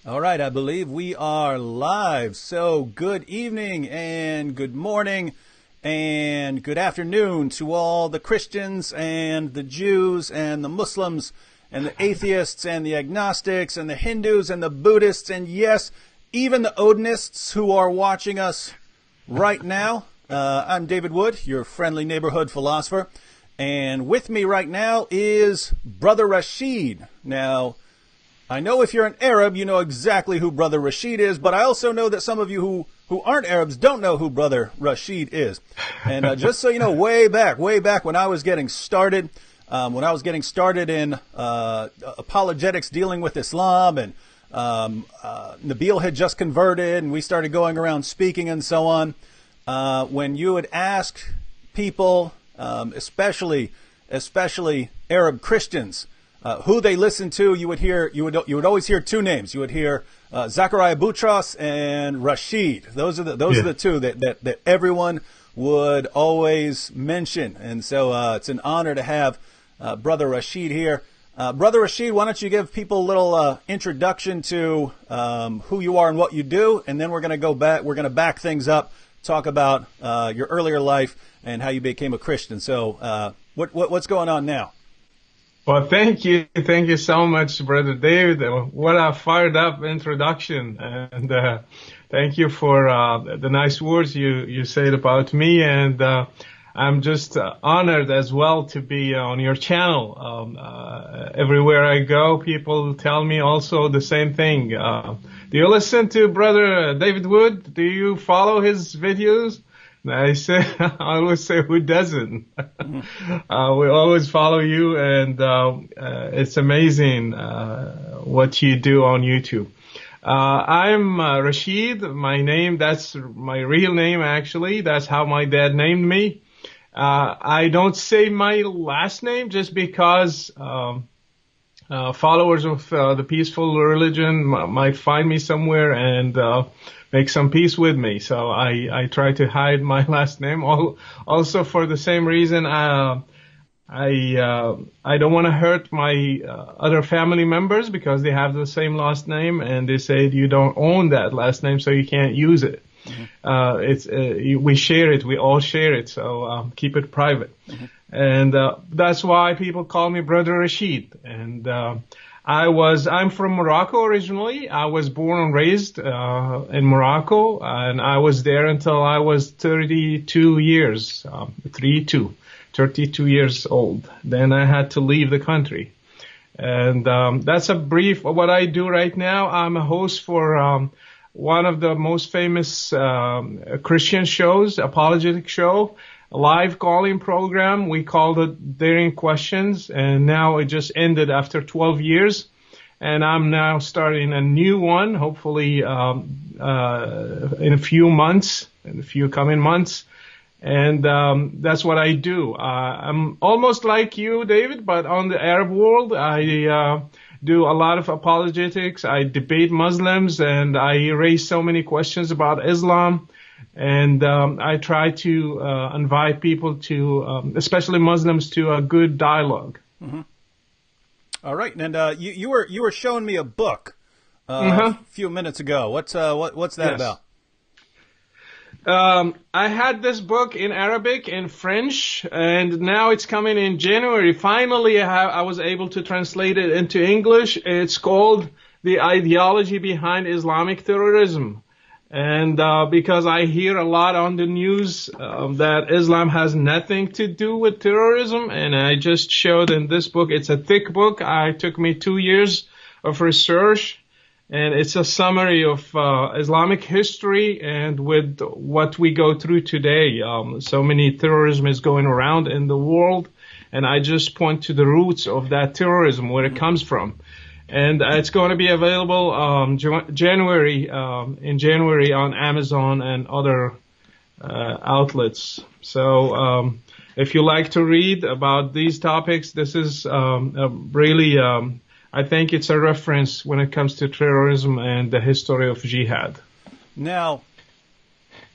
All right, I believe we are live. So good evening and good morning and good afternoon to all the Christians and the Jews and the Muslims and the atheists and the agnostics and the Hindus and the Buddhists and yes, even the Odinists who are watching us right now. I'm David Wood, your friendly neighborhood philosopher. And with me right now is Brother Rachid. Now, I know if you're an Arab, you know exactly who Brother Rachid is, but I also know that some of you who aren't Arabs don't know who Brother Rachid is. And just so you know, way back when I was getting started, in apologetics dealing with Islam, and Nabil had just converted, and we started going around speaking and so on, when you would ask people, especially Arab Christians, who they listen to, you would always hear two names. You would hear Zachariah Boutros and Rachid. Those are the two that everyone would always mention. And so it's an honor to have Brother Rachid here. Brother Rachid, why don't you give people a little introduction to who you are and what you do, and then we're going to go back. We're going to back things up, talk about your earlier life and how you became a Christian. So what's going on now? Well, thank you so much, Brother David. What a fired up introduction, and thank you for the nice words you said about me, and I'm just honored as well to be on your channel. Everywhere I go, people tell me also the same thing. Do you listen to Brother David Wood? Do you follow his videos? I always say, who doesn't? We always follow you, and it's amazing what you do on YouTube. I'm Rachid. My name, that's my real name, actually. That's how my dad named me. I don't say my last name just because followers of the peaceful religion might find me somewhere and make some peace with me. So I try to hide my last name. Also for the same reason, I don't want to hurt my other family members because they have the same last name, and they say you don't own that last name, so you can't use it. Mm-hmm. We share it. We all share it. So keep it private. Mm-hmm. And that's why people call me Brother Rachid. And I'm from Morocco originally. I was born and raised in Morocco, and I was there until I was 32 years, 32 years old. Then I had to leave the country. And that's a brief of what I do right now. I'm a host for one of the most famous Christian shows, apologetic show, a live calling program. We called it Daring Questions, and now it just ended after 12 years. And I'm now starting a new one, hopefully in a few coming months. And that's what I do. I'm almost like you, David, but on the Arab world. I do a lot of apologetics. I debate Muslims, and I raise so many questions about Islam. And I try to invite people to, especially Muslims, to a good dialogue. Mm-hmm. All right, and you were showing me a book Mm-hmm. a few minutes ago. What's that Yes. about? I had this book in Arabic and French, and now it's coming in January. Finally, I was able to translate it into English. It's called The Ideology Behind Islamic Terrorism. And because I hear a lot on the news that Islam has nothing to do with terrorism, and I just showed in this book, it's a thick book. It took me 2 years of research, and it's a summary of Islamic history and with what we go through today. So many terrorism is going around in the world, and I just point to the roots of that terrorism, where it comes from. And it's going to be available January on Amazon and other outlets. So if you like to read about these topics, this is really, I think it's a reference when it comes to terrorism and the history of jihad. Now,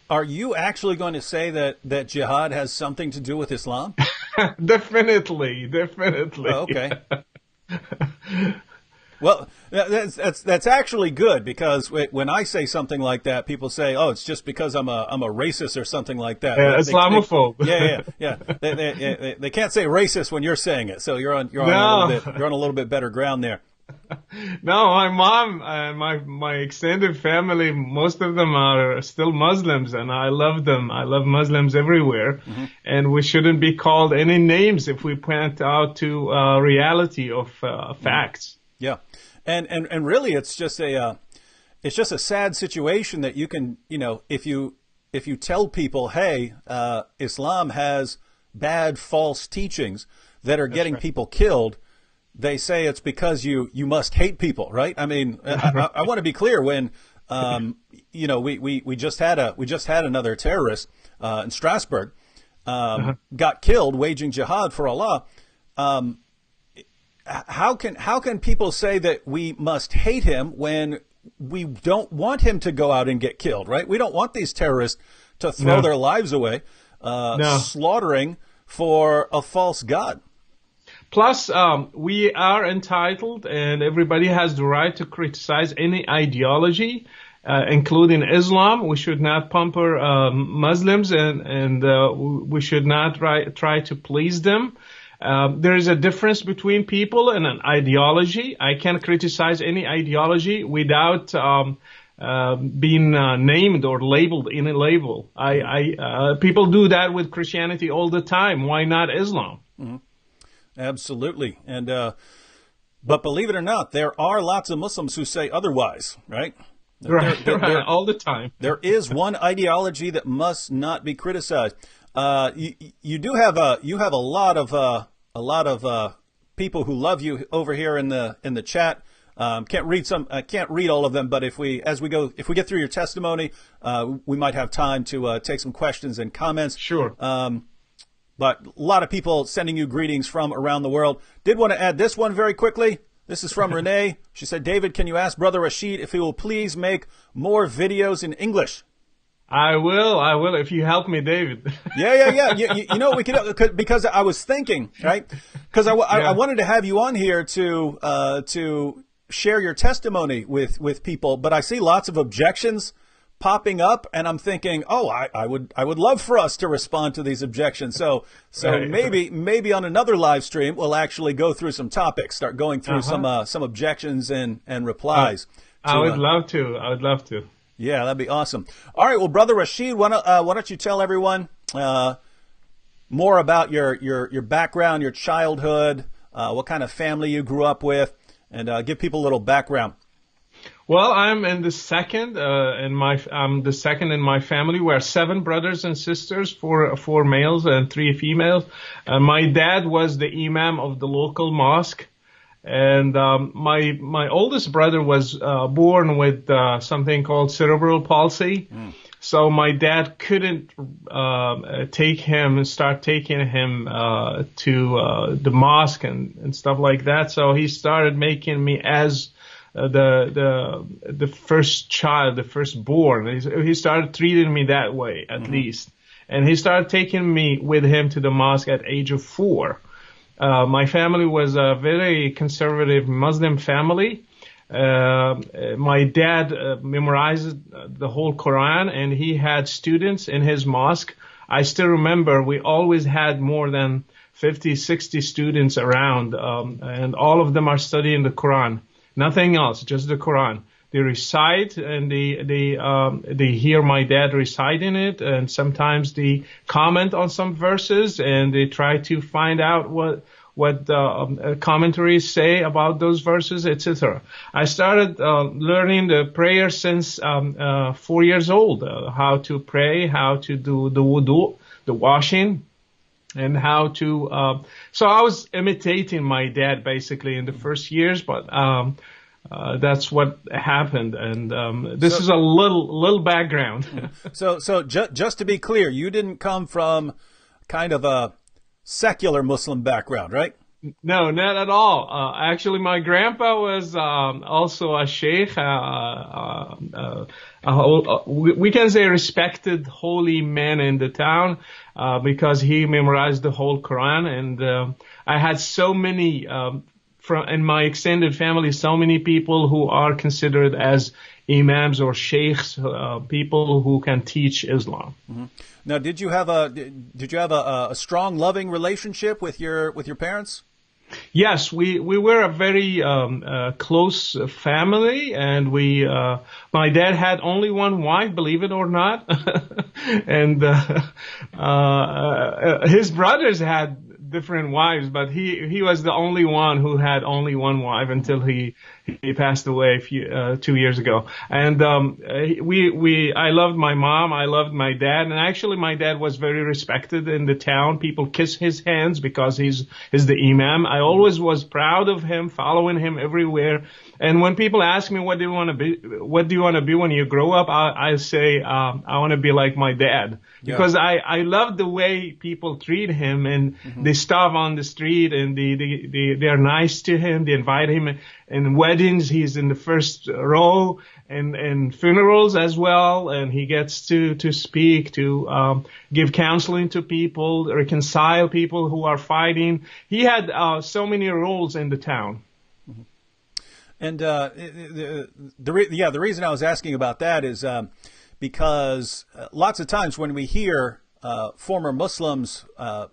are you actually going to say that jihad has something to do with Islam? Definitely. Oh, okay. Well, that's actually good, because when I say something like that, people say, "Oh, it's just because I'm a racist or something like that." Islamophobe. Yeah. They can't say racist when you're saying it, so you're on a little bit better ground there. No, my mom and my extended family, most of them are still Muslims, and I love them. I love Muslims everywhere, and we shouldn't be called any names if we point out to reality of facts. Yeah, and really, it's just a sad situation that you can, if you tell people, hey, Islam has bad, false teachings that are getting people killed. They say it's because you must hate people, right? I mean, I want to be clear. When we just had another terrorist in Strasbourg got killed waging jihad for Allah. How can people say that we must hate him when we don't want him to go out and get killed, right? We don't want these terrorists to throw their lives away, slaughtering for a false god. Plus, we are entitled, and everybody has the right to criticize any ideology, including Islam. We should not pamper Muslims, and we should not try to please them. There is a difference between people and an ideology. I can criticize any ideology without being named or labeled in a label. People do that with Christianity all the time. Why not Islam? Mm-hmm. Absolutely. And but believe it or not, there are lots of Muslims who say otherwise, right? Right, all the time. There is one ideology that must not be criticized. You have a lot of people who love you over here in the chat. Can't read all of them, but if we get through your testimony, we might have time to take some questions and comments. Sure. But a lot of people sending you greetings from around the world. Did want to add this one very quickly. This is from Renee. She said, David, can you ask Brother Rachid if he will please make more videos in English? I will, if you help me, David. Yeah. We could, because I was thinking, right? Because I wanted to have you on here to share your testimony with people, but I see lots of objections popping up, and I'm thinking, I would love for us to respond to these objections. So right. maybe on another live stream we'll actually go through some topics, start going through some objections and replies. I would love to. Yeah, that'd be awesome. All right, well, Brother Rachid, why don't you tell everyone more about your background, your childhood, what kind of family you grew up with, and give people a little background. Well, I'm the second in my family. We're 7 brothers and sisters, four males and 3 females. My dad was the imam of the local mosque, and my oldest brother was born with something called cerebral palsy. So my dad couldn't start taking him to the mosque and stuff like that. So he started making me as the first child, the firstborn. He started treating me that way, at least. And he started taking me with him to the mosque at age of 4. My family was a very conservative Muslim family. My dad memorized the whole Quran, and he had students in his mosque. I still remember we always had more than 50, 60 students around, and all of them are studying the Quran. Nothing else, just the Quran. They recite, and they hear my dad reciting it, and sometimes they comment on some verses, and they try to find out what commentaries say about those verses, etc. I started learning the prayer since 4 years old, how to pray, how to do the wudu, the washing, and how to. So I was imitating my dad basically in the first years, but that's what happened, and this is a little background. So just to be clear, you didn't come from kind of a secular Muslim background, right? No, not at all. Actually, my grandpa was also a sheikh, we can say respected holy man in the town, because he memorized the whole Quran. And I had so many in my extended family, so many people who are considered as imams or sheikhs, people who can teach Islam. Mm-hmm. Now, did you have a strong, loving relationship with your parents? Yes, we were a very close family, and my dad had only one wife, believe it or not, and his brothers had different wives, but he was the only one who had only one wife until he passed away 2 years ago. And I loved my mom, I loved my dad, and actually my dad was very respected in the town. People kiss his hands because he's the imam. I always was proud of him, following him everywhere. And when people ask me what do you want to be when you grow up, I say I want to be like my dad, because I love the way people treat him, and they stop on the street and they're nice to him. They invite him in weddings. He's in the first row, and funerals as well. And he gets to speak, to give counseling to people, reconcile people who are fighting. He had so many roles in the town. And the reason I was asking about that is because lots of times when we hear former Muslims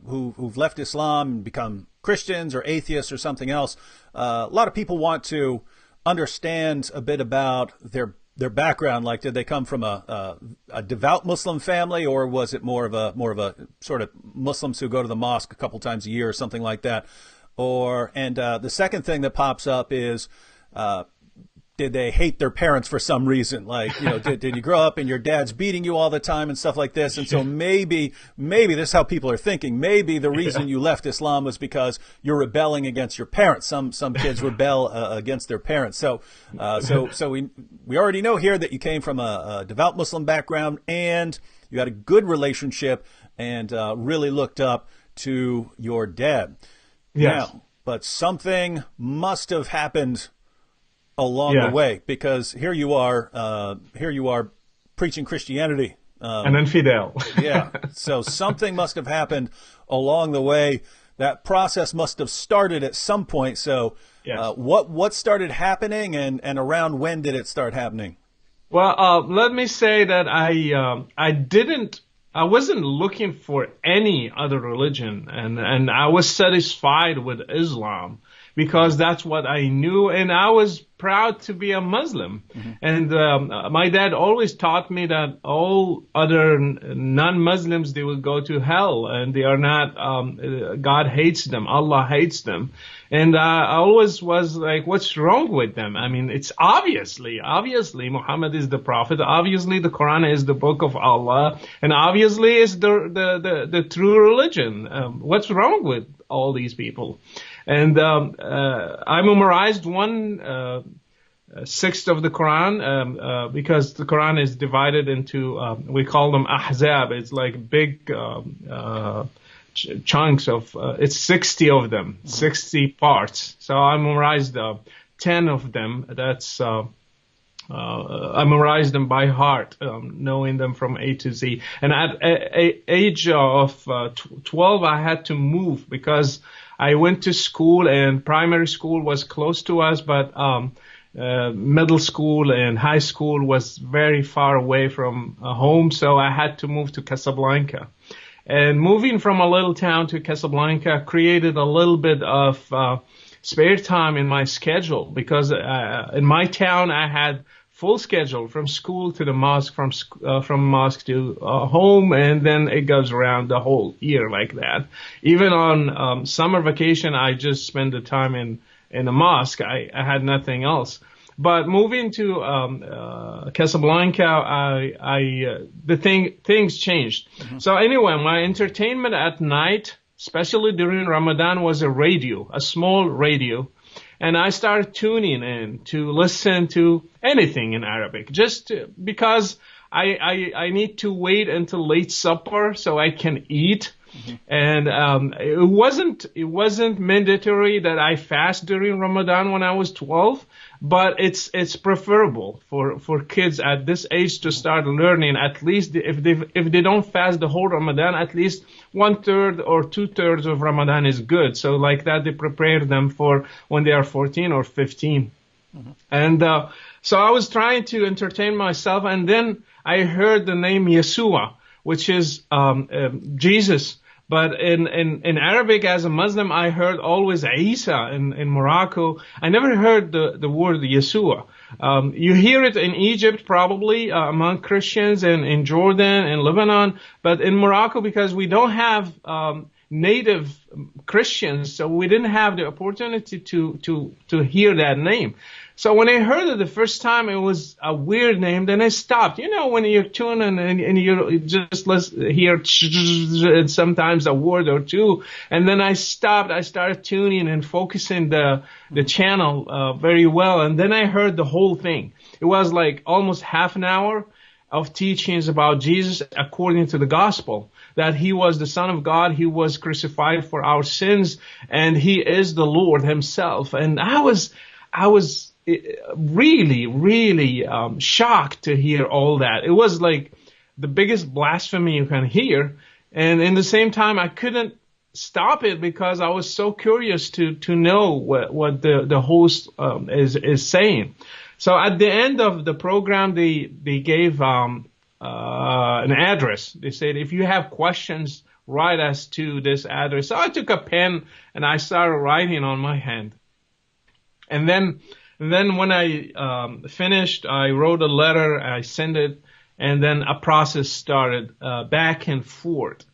who've left Islam and become Christians or atheists or something else, a lot of people want to understand a bit about their background. Like, did they come from a devout Muslim family, or was it more of a sort of Muslims who go to the mosque a couple times a year or something like that? And the second thing that pops up is, did they hate their parents for some reason? Like, did you grow up and your dad's beating you all the time and stuff like this? And so maybe this is how people are thinking. Maybe the reason you left Islam was because you're rebelling against your parents. Some kids rebel against their parents. So we already know here that you came from a devout Muslim background, and you had a good relationship and really looked up to your dad. Yes. Now, but something must have happened along the way, because here you are preaching Christianity. An infidel. Yeah. So something must have happened along the way. That process must have started at some point. So what started happening, and around when did it start happening? Well, let me say that I wasn't looking for any other religion, and I was satisfied with Islam, because that's what I knew, and I was proud to be a Muslim. And my dad always taught me that all other non-Muslims, they will go to hell, and they are not, God hates them, Allah hates them. And I always was like, what's wrong with them? I mean, it's obviously Muhammad is the prophet, obviously the Quran is the book of Allah, and obviously it's the true religion. What's wrong with all these people? And I memorized 1/6 of the Quran, because the Quran is divided into, we call them ahzab. It's like big chunks of, it's 60 of them, 60 parts. So I memorized 10 of them. That's I memorized them by heart, knowing them from A to Z. And at age of 12, I had to move, because I went to school, and primary school was close to us, but middle school and high school was very far away from home, so I had to move to Casablanca. And moving from a little town to Casablanca created a little bit of spare time in my schedule, because in my town I had full schedule from school to the mosque, from mosque to home, and then it goes around the whole year like that. Even on summer vacation, I just spend the time in a mosque. I had nothing else. But moving to Casablanca, things changed. So anyway, my entertainment at night, especially during Ramadan, was a small radio. And I started tuning in to listen to anything in Arabic, just because I need to wait until late supper so I can eat. And it wasn't mandatory that I fast during Ramadan when I was 12, but it's preferable for kids at this age to start learning. At least if they don't fast the whole Ramadan, at least 1/3 or 2/3 of Ramadan is good. So like that, they prepare them for when they are 14 or 15. And so I was trying to entertain myself, and then I heard the name Yeshua, which is Jesus. But in Arabic, as a Muslim, I heard always Isa in Morocco. I never heard the word Yeshua. You hear it in Egypt, probably, among Christians, and in Jordan and Lebanon. But in Morocco, because we don't have native Christians, so we didn't have the opportunity to hear that name. So when I heard it the first time, it was a weird name. Then I stopped. You know, when you're tuning and you just hear sometimes a word or two, and then I stopped. I started tuning and focusing the channel very well, and then I heard the whole thing. It was like almost half an hour of teachings about Jesus according to the gospel, that he was the Son of God, he was crucified for our sins, and he is the Lord himself. And I was really, really shocked to hear all that. It was like the biggest blasphemy you can hear. And in the same time, I couldn't stop it because I was so curious to know what the host is saying. So at the end of the program, they gave an address. They said, if you have questions, write us to this address. So I took a pen and I started writing on my hand. And then when I finished, I wrote a letter, I sent it, and then a process started back and forth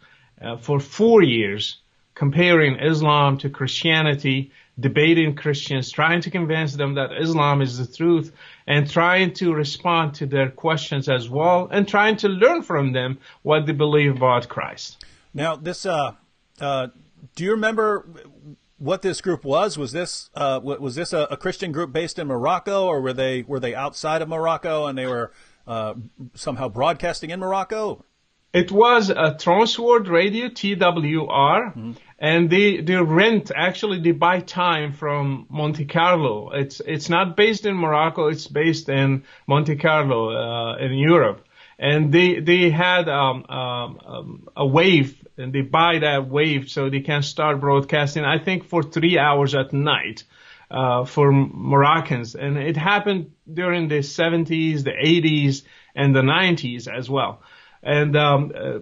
for 4 years, comparing Islam to Christianity, debating Christians, trying to convince them that Islam is the truth, and trying to respond to their questions as well, and trying to learn from them what they believe about Christ. Now, this, do you remember what this group was? Was this a Christian group based in Morocco, or were they outside of Morocco and they were somehow broadcasting in Morocco? It was a Transworld Radio, TWR, and they buy time from Monte Carlo. It's not based in Morocco, it's based in Monte Carlo, in Europe. And they had a wave, and they buy that wave so they can start broadcasting, I think, for 3 hours at night for Moroccans. And it happened during the 70s, the 80s, and the 90s as well. And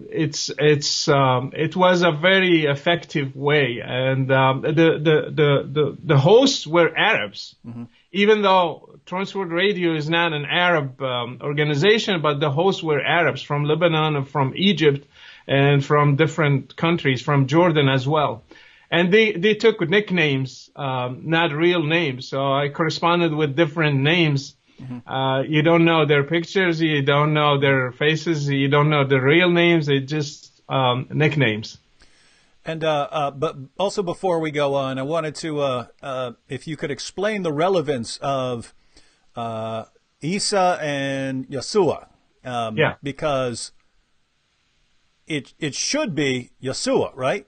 it was a very effective way. And the hosts were Arabs. Even though Transworld Radio is not an Arab organization, but the hosts were Arabs from Lebanon and from Egypt and from different countries, from Jordan as well. And they took nicknames, not real names. So I corresponded with different names. You don't know their pictures, you don't know their faces, you don't know the real names, they just nicknames. And but also before we go on, I wanted to if you could explain the relevance of Isa and Yeshua, because it should be Yeshua, right?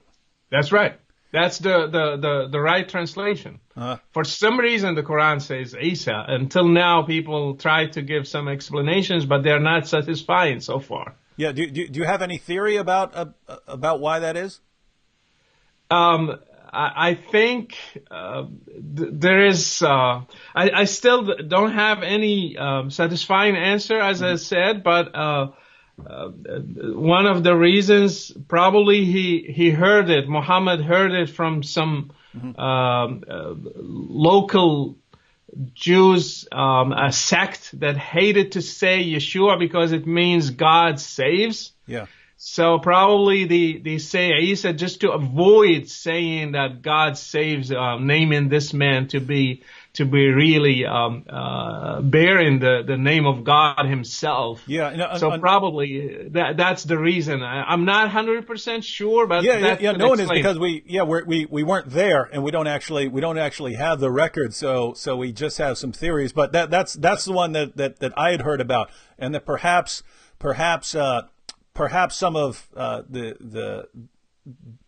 That's right. That's the right translation. For some reason, the Quran says Isa. Until now, people try to give some explanations, but they're not satisfying so far. Yeah. Do you have any theory about why that is? I think there is. I still don't have any satisfying answer, as I said, but one of the reasons, probably he heard it. Muhammad heard it from some local Jews, a sect that hated to say Yeshua because it means God saves. Yeah. So probably they say Isa just to avoid saying that God saves, naming this man to be really bearing the name of God himself. Yeah. So probably that's the reason. I'm not 100% sure, but no one is, because we weren't there and we don't actually have the record, so we just have some theories. But that's the one that I had heard about, and that perhaps some of the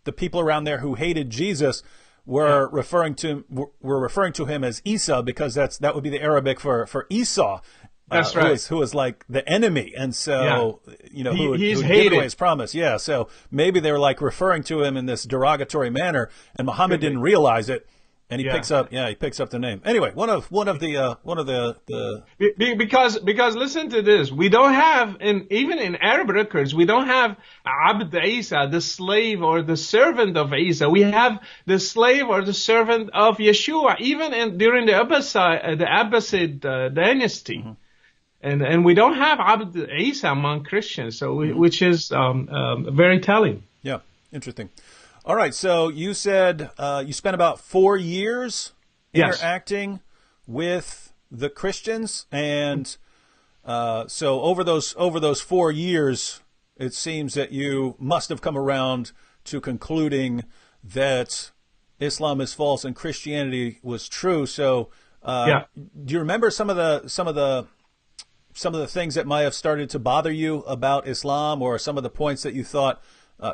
the people around there who hated Jesus were referring to him as Isa, because that would be the Arabic for Esau. That's right. Who was like the enemy, and so who would he's give hated. away his promise. Yeah, so maybe they were like referring to him in this derogatory manner, and Muhammad didn't realize it, and he picks up the name. Anyway, one of the because listen to this, we don't have even in Arab records we don't have Abd Isa, the slave or the servant of Isa. We have the slave or the servant of Yeshua, even during the Abbasid dynasty. Mm-hmm. And we don't have Abd Isa among Christians, so which is very telling. Yeah, interesting. All right, so you said you spent about 4 years interacting with the Christians, and so over those 4 years, it seems that you must have come around to concluding that Islam is false and Christianity was true. So, do you remember some of the things that might have started to bother you about Islam, or some of the points that you thought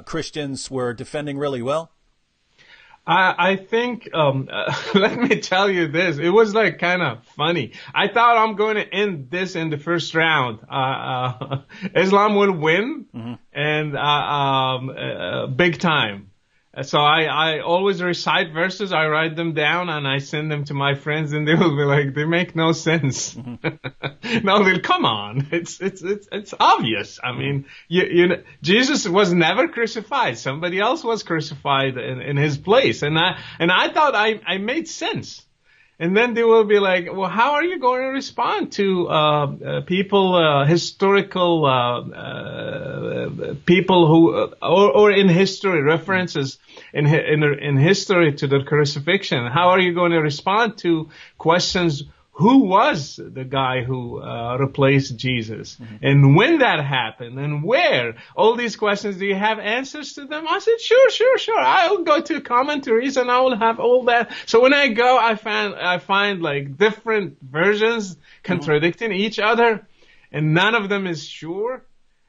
Christians were defending really well? I think, let me tell you this. It was like kind of funny. I thought I'm going to end this in the first round. Islam will win, and big time. So I always recite verses, I write them down, and I send them to my friends, and they will be like, they make no sense. No, they'll come on. It's obvious. I mean, Jesus was never crucified. Somebody else was crucified in his place. And I thought I made sense. And then they will be like, well, how are you going to respond to people, historical people who, or in history, references in history to the crucifixion? How are you going to respond to questions? Who was the guy who replaced Jesus? And when that happened? And where? All these questions, do you have answers to them? I said, sure. I'll go to commentaries and I will have all that. So when I go, I find like different versions contradicting each other, and none of them is sure.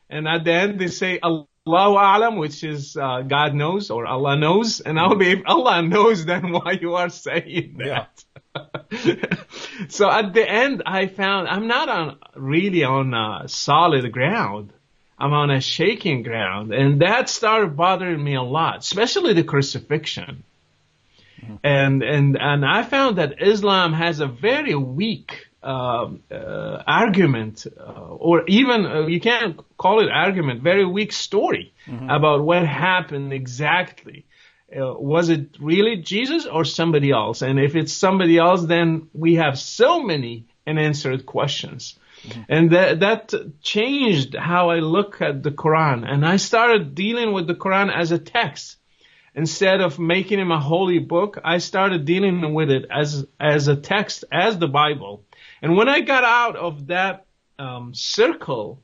And at the end, they say, Allahu A'lam, which is God knows, or Allah knows. And I'll be, if Allah knows, then why you are saying that? Yeah. So at the end, I found I'm not really on solid ground. I'm on a shaking ground. And that started bothering me a lot, especially the crucifixion. And I found that Islam has a very weak argument, or even you can't call it argument, very weak story about what happened exactly. Was it really Jesus or somebody else? And if it's somebody else, then we have so many unanswered questions. And that changed how I look at the Quran. And I started dealing with the Quran as a text. Instead of making him a holy book, I started dealing with it as a text, as the Bible. And when I got out of that circle,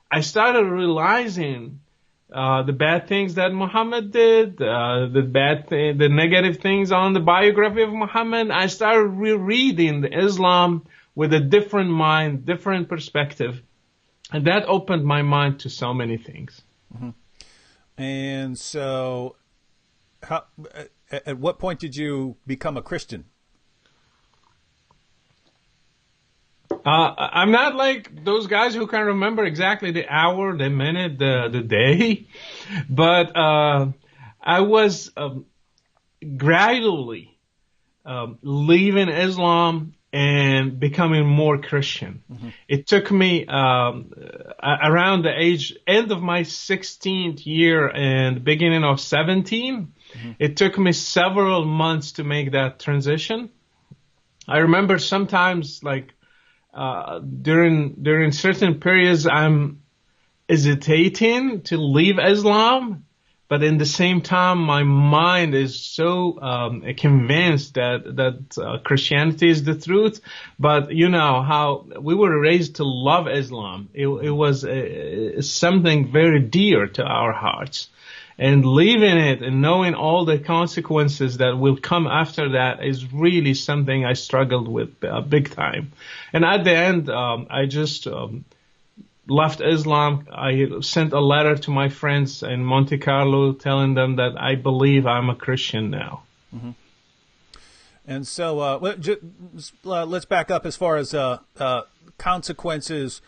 I started realizing the bad things that Muhammad did, the negative things on the biography of Muhammad. I started rereading the Islam with a different mind, different perspective. And that opened my mind to so many things. And so, at what point did you become a Christian? I'm not like those guys who can remember exactly the hour, the minute, the day, but I was gradually leaving Islam and becoming more Christian. It took me around the end of my 16th year and beginning of 17. It took me several months to make that transition. I remember sometimes like during certain periods, I'm hesitating to leave Islam, but in the same time, my mind is so convinced that Christianity is the truth. But you know how we were raised to love Islam. It was something very dear to our hearts. And leaving it and knowing all the consequences that will come after that is really something I struggled with big time. And at the end, I just left Islam, I sent a letter to my friends in Monte Carlo telling them that I believe I'm a Christian now. Mm-hmm. And so let's back up as far as consequences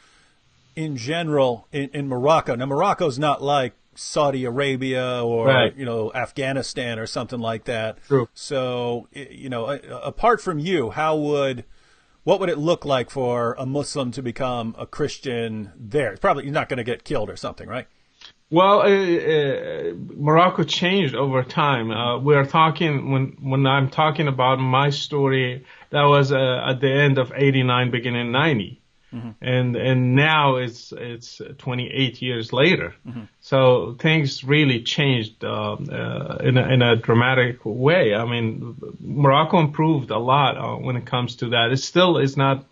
in general in Morocco. Now, Morocco's not like Saudi Arabia or Right. Afghanistan or something like that. True. So apart from you, what would it look like for a Muslim to become a Christian there? It's probably you're not going to get killed or something, right? Well, Morocco changed over time. We are talking when I'm talking about my story, that was at the end of '89, beginning '90, mm-hmm. and now it's 28 years later. Mm-hmm. So things really changed in a dramatic way. I mean, Morocco improved a lot when it comes to that. It still is not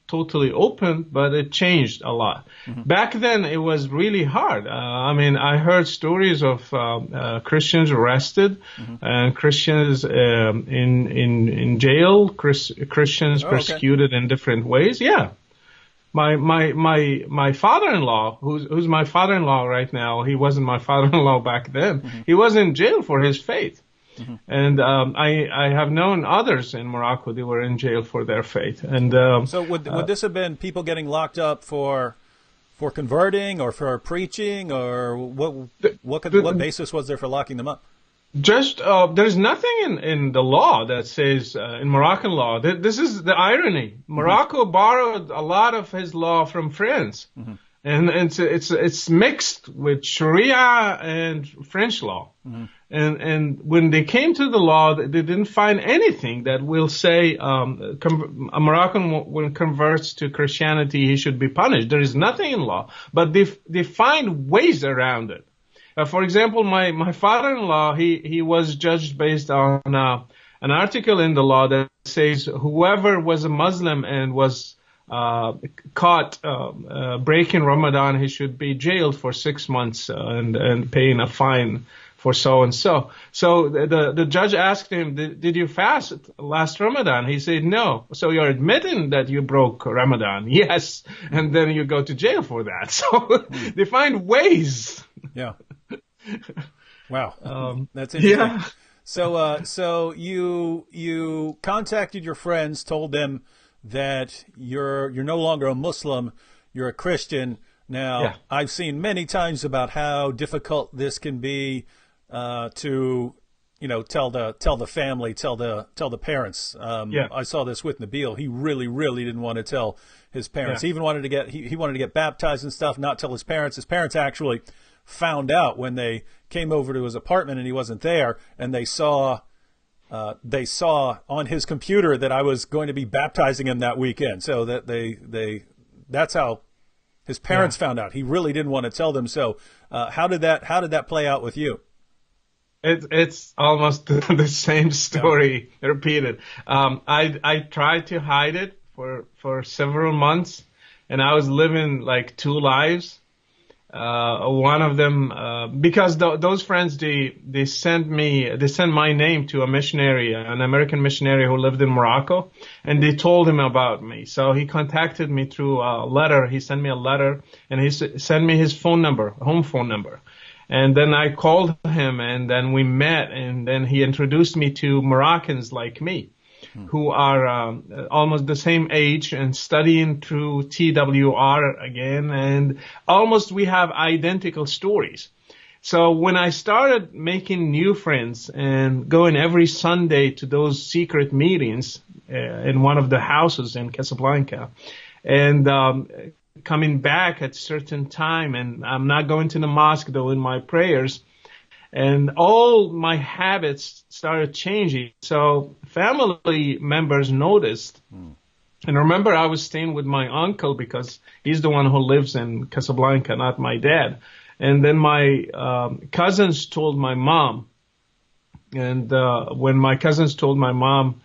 totally open, but it changed a lot. Mm-hmm. Back then, it was really hard. I mean, I heard stories of Christians arrested, mm-hmm. and Christians in jail, Christians persecuted in different ways. Yeah. My father-in-law, who's my father-in-law right now, he wasn't my father-in-law back then. Mm-hmm. He was in jail for his faith. Mm-hmm. And I have known others in Morocco, they were in jail for their faith. And so would this have been people getting locked up for converting or for preaching, or what basis was there for locking them up? Just there's nothing in the law that says in Moroccan law. This is the irony. Morocco mm-hmm. borrowed a lot of his law from France. Mm-hmm. And it's mixed with Sharia and French law. Mm-hmm. And when they came to the law, they didn't find anything that will say a Moroccan, when converts to Christianity, he should be punished. There is nothing in law, but they find ways around it. For example, my father-in-law, he was judged based on an article in the law that says whoever was a Muslim and was caught breaking Ramadan, he should be jailed for 6 months and paying a fine for so and so. So the judge asked him, did you fast last Ramadan? He said no. So you're admitting that you broke Ramadan? Yes. And then you go to jail for that. So they find ways. Yeah. Wow. That's interesting. Yeah. So you contacted your friends, told them that you're no longer a Muslim, you're a Christian. Now, yeah. I've seen many times about how difficult this can be to tell the family, tell the parents. Yeah. I saw this with Nabil. He really didn't want to tell his parents. Yeah. He even wanted to get baptized and stuff, not tell his parents. His parents actually found out when they came over to his apartment and he wasn't there, and they saw on his computer that I was going to be baptizing him that weekend. So that that's how his parents found out. He really didn't want to tell them. So how did that play out with you? It's almost the same story repeated. I tried to hide it for several months, and I was living like two lives. One of them, because those friends, they sent my name to a missionary, an American missionary who lived in Morocco, and they told him about me. So he contacted me through a letter. He sent me a letter, and he sent me his phone number, home phone number. And then I called him, and then we met, and then he introduced me to Moroccans like me, who are almost the same age and studying through TWR again, and almost we have identical stories. So when I started making new friends and going every Sunday to those secret meetings in one of the houses in Casablanca, and coming back at certain time, and I'm not going to the mosque doing my prayers, and all my habits started changing. So family members noticed. And remember, I was staying with my uncle because he's the one who lives in Casablanca, not my dad. And then my cousins told my mom. And when my cousins told my mom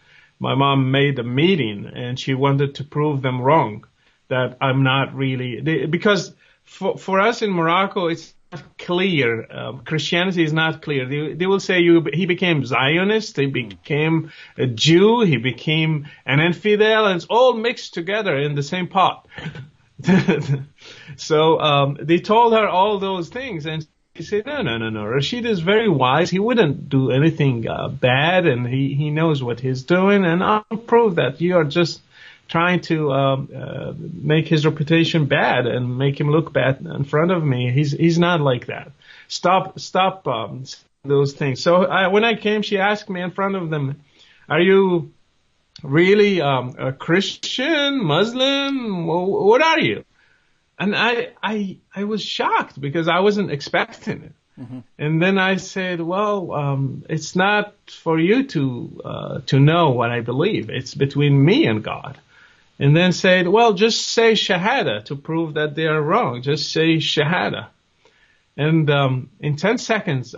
made a meeting, and she wanted to prove them wrong, that I'm not really, because for us in Morocco, it's not clear. Christianity is not clear. They will say he became Zionist, he became a Jew, he became an infidel, and it's all mixed together in the same pot. So they told her all those things, and she said, no, no, no, no. Rachid is very wise. He wouldn't do anything bad, and he knows what he's doing. And I'll prove that you are just trying to make his reputation bad and make him look bad in front of me. He's not like that. Stop those things. So when I came, she asked me in front of them, are you really a Christian, Muslim? What are you? And I was shocked because I wasn't expecting it. Mm-hmm. And then I said, well, it's not for you to know what I believe. It's between me and God. And then said, well, just say Shahada to prove that they are wrong. Just say Shahada. And in 10 seconds,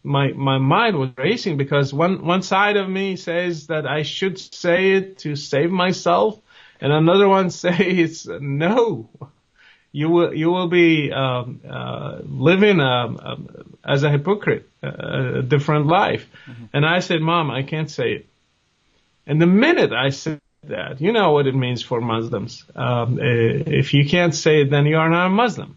my mind was racing because one side of me says that I should say it to save myself, and another one says no, you will be living as a hypocrite, a different life. Mm-hmm. And I said, Mom, I can't say it. And the minute I said that, you know what it means for Muslims. If you can't say it, then you are not a Muslim.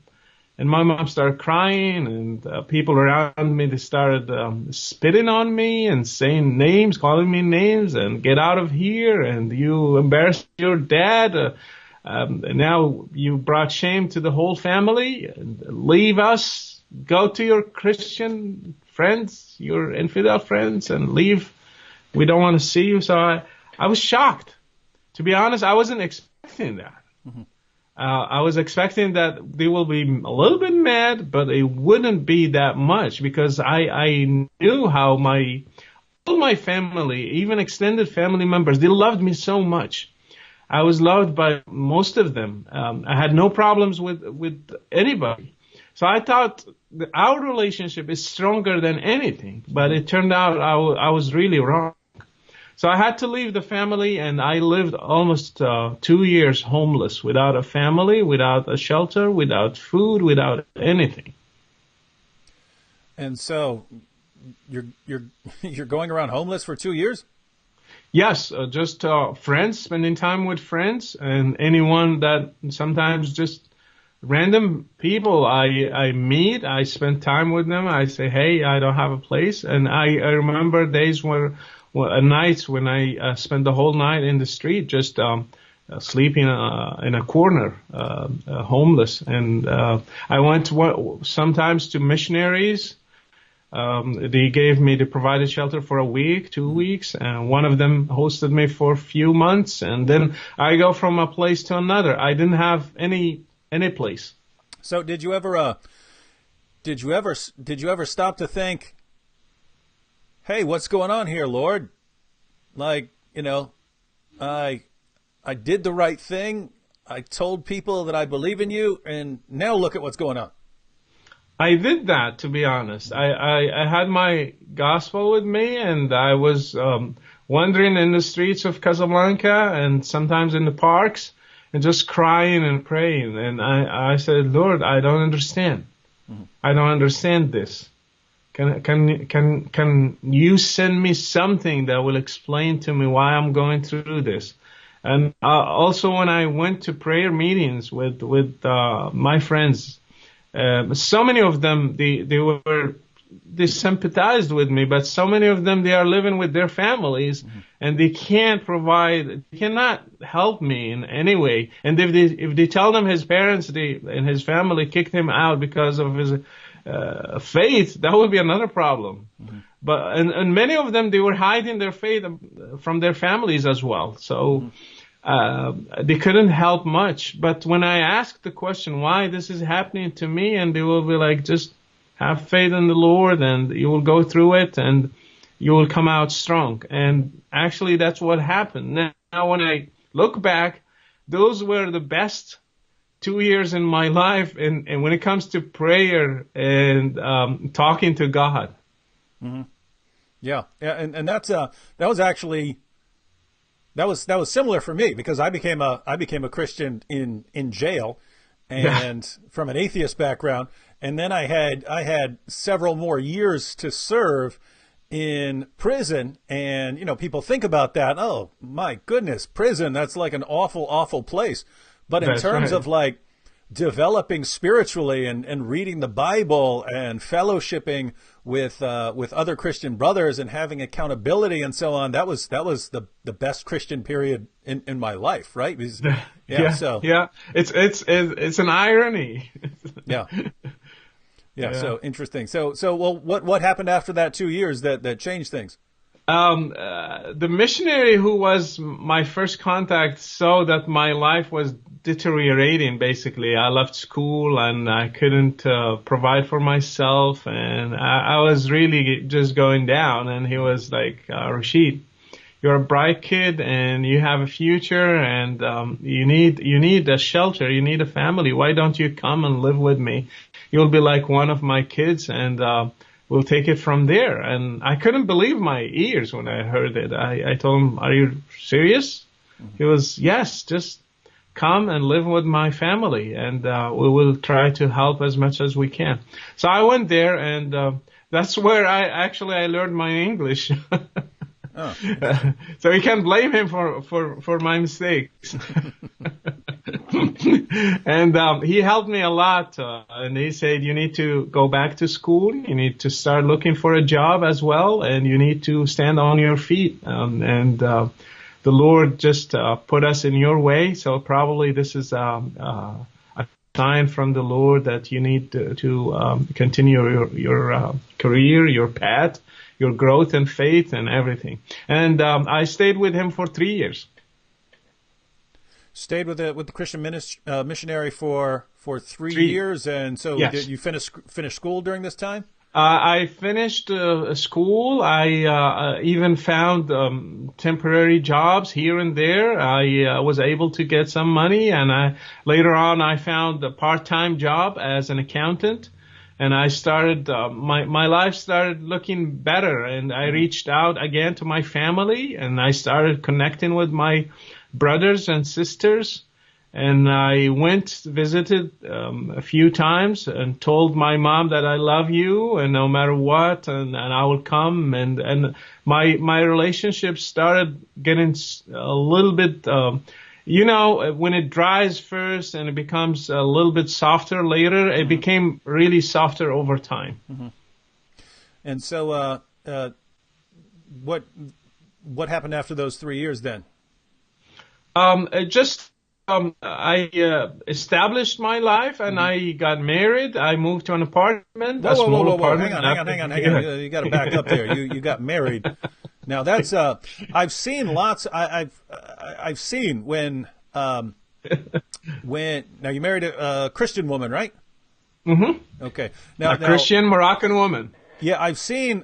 And my mom started crying, and people around me, they started spitting on me and saying names, calling me names, and get out of here, and you embarrassed your dad. Now you brought shame to the whole family. And leave us, go to your Christian friends, your infidel friends, and leave. We don't want to see you. So I was shocked. To be honest, I wasn't expecting that. Mm-hmm. I was expecting that they will be a little bit mad, but it wouldn't be that much because I knew how all my family, even extended family members, they loved me so much. I was loved by most of them. I had no problems with anybody. So I thought our relationship is stronger than anything, but it turned out I was really wrong. So I had to leave the family, and I lived almost 2 years homeless, without a family, without a shelter, without food, without anything. And so you're going around homeless for 2 years? Yes, just friends, spending time with friends, and anyone that sometimes just random people I meet, I spend time with them. I say, hey, I don't have a place. And I remember days nights when I spent the whole night in the street, just sleeping in a corner, homeless. And I went sometimes to missionaries. They provided shelter for a week, 2 weeks, and one of them hosted me for a few months. And then I go from a place to another. I didn't have any place. So did you ever stop to think, hey, what's going on here, Lord? Like, I did the right thing. I told people that I believe in you, and now look at what's going on. I did that, to be honest. I had my gospel with me, and I was wandering in the streets of Casablanca and sometimes in the parks and just crying and praying. And I said, Lord, I don't understand. Mm-hmm. I don't understand this. Can you send me something that will explain to me why I'm going through this? And also when I went to prayer meetings with my friends, so many of them they sympathized with me, but so many of them, they are living with their families, mm-hmm. and they cannot help me in any way. And if they tell them his parents and his family kicked him out because of his faith, that would be another problem. Mm-hmm. But and many of them, they were hiding their faith from their families as well. So they couldn't help much. But when I asked the question why this is happening to me, and they will be like, just have faith in the Lord, and you will go through it, and you will come out strong. And actually, that's what happened. Now, when I look back, those were the best 2 years in my life, and when it comes to prayer and talking to God. Mm-hmm. Yeah, and that was similar for me, because I became a Christian in jail, and from an atheist background, and then I had several more years to serve in prison, and people think about that. Oh my goodness, prison, that's like an awful place. But in That's terms right. of like developing spiritually and reading the Bible and fellowshipping with other Christian brothers and having accountability and so on, that was the best Christian period in my life, right? Because, Yeah, so yeah. It's an irony. yeah. Yeah, Yeah. so interesting. So well, what happened after that 2 years that changed things? The missionary who was my first contact saw that my life was deteriorating. Basically, I left school and I couldn't provide for myself, and I was really just going down. And he was like, Rashid, you're a bright kid and you have a future, and you need a shelter, you need a family. Why don't you come and live with me? You'll be like one of my kids, and we'll take it from there. And I couldn't believe my ears when I heard it. I told him, are you serious? He was, yes, just come and live with my family, and we will try to help as much as we can. So I went there, and that's where I learned my English. Oh. So you can't blame him for my mistakes. And he helped me a lot. And he said, you need to go back to school. You need to start looking for a job as well. And you need to stand on your feet. And the Lord just put us in your way. So probably this is a sign from the Lord that you need to continue your career, your path, your growth and faith and everything. And I stayed with him for 3 years. Stayed with the Christian missionary for 3 years, and so Yes. did you finish school during this time? I finished school. I even found temporary jobs here and there. I was able to get some money, and later on I found a part-time job as an accountant. And I started, my life started looking better, and I reached out again to my family, and I started connecting with my brothers and sisters. And I visited a few times and told my mom that I love you, and no matter what, and I will come. And my relationship started getting a little bit, when it dries first and it becomes a little bit softer later, it became really softer over time. Mm-hmm. And so, what happened after those 3 years then? I established my life, and I got married. I moved to an apartment, Whoa, small whoa. apartment. Hang on. You got to back up there. You got married. Now that's I've seen lots. I've seen when now you married a Christian woman, right? Mm-hmm. Okay. Now, Christian Moroccan woman. Yeah, I've seen